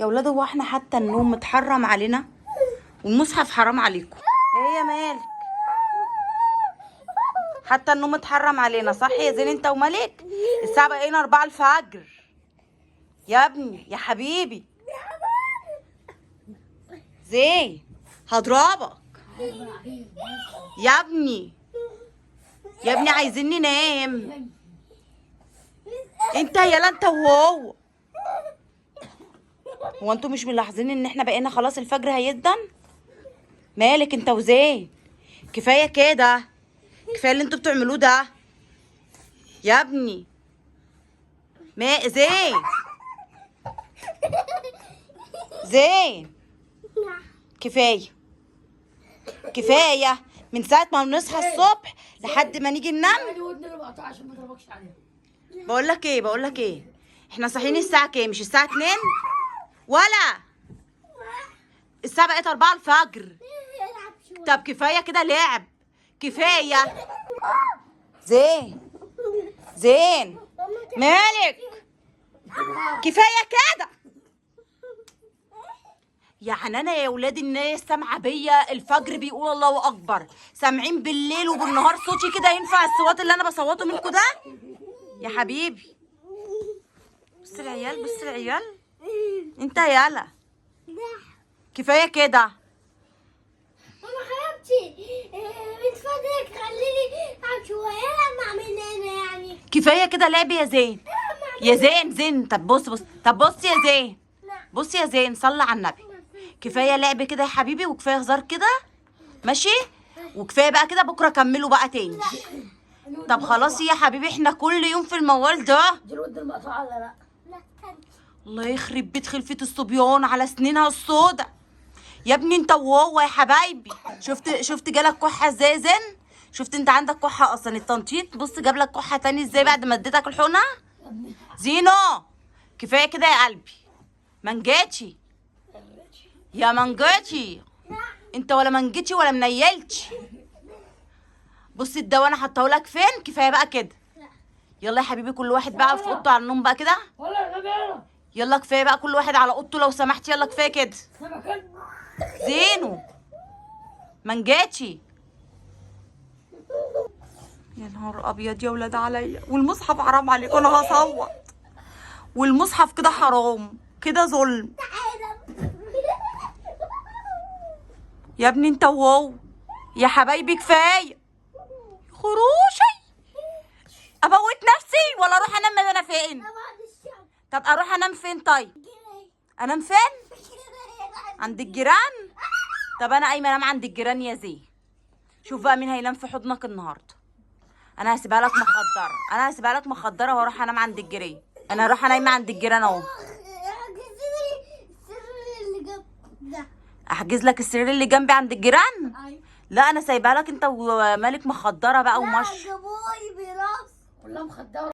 يا ولاد هو احنا حتى النوم متحرم علينا والمصحف حرام عليكم؟ ايه يا مالك؟ حتى النوم متحرم علينا صح يا زين انت ومالك؟ الساعة بقينا 4 الفجر يا ابني يا حبيبي. زين هضربك يا ابني، يا ابني عايزين ننام. انت يالا انت وهو، هو انتوا مش ملاحظين ان احنا بقينا خلاص الفجر هيدن؟ مالك انت وزين؟ كفايه كده، كفايه اللي انتوا بتعملوه ده يا ابني. ما زين زين كفايه كفايه، من ساعه ما بنصحى الصبح لحد ما نيجي ننام. بقول لك ايه، احنا صاحيين الساعه كام؟ مش الساعه 2 ولا الساعه بقت 4 الفجر؟ طب كفايه كده لعب، كفايه. زين مالك؟ كفايه كده يا حنانه يا ولاد الناس. سامعه بيا الفجر بيقول الله اكبر، سامعين بالليل وبالنهار صوتي كده ينفع الصوت اللي انا بصوته منكم ده يا حبيبي؟ بص العيال، بص العيال. انت يالا كفايه كده. ماما حبيبتي من فضلك خليني العب شويه لما عملنا يعني. كفايه كده لعب يا زين. يا زين طب بص طب بص يا زين، بص يا زين صلي على النبي. كفايه لعب كده يا حبيبي وكفايه هزار كده ماشي، وكفايه بقى كده، بكره كملوا بقى تاني. طب خلاص يا حبيبي احنا كل يوم في الموال ده. دي الود المقطوعه ولا لا؟ الله يخرب بيت خلفة الصبيان على سنينها السودا. يا ابني انت وهو يا حبايبي، شفت جالك كحه ازاي يا زين؟ شفت انت عندك كحه اصلا التنطيط، بص جاب لك كحه تاني ازاي بعد ما اديتك الحقنه؟ زينو كفايه كده يا قلبي. منجاتي يا منجاتي، انت ولا منجتي ولا منيلتش. بص الدواء انا حطاهولك فين، كفايه بقى كده. يلا يا حبيبي كل واحد بقى في اوضته على النوم بقى كده. يلا كفايه بقى كل واحد على اوضته لو سمحت، يلا كفايه كده. زينو منجاتي. يا نهار ابيض يا ولاد عليا، والمصحف حرام عليكم، انا هصوت. والمصحف كده حرام، كده ظلم يا ابني انت وهو يا حبايبي. كفايه خروشي، اموت نفسي ولا اروح انام؟ انا فين؟ طب اروح انام فين؟ طيب انام فين؟ عند الجيران؟ طب انا قايمه انام عند الجيران يا زين. شوف بقى مين هينام في حضنك النهارده. انا هسيبها لك مخدره، انا هسيبها لك مخدره واروح انام عند الجيران. انا هروح انام عند الجيران اهو. احجز لك السرير اللي جنبي عند الجيران؟ لا انا سايبها لك انت ومالك مخدره بقى ومش كلها مخدره.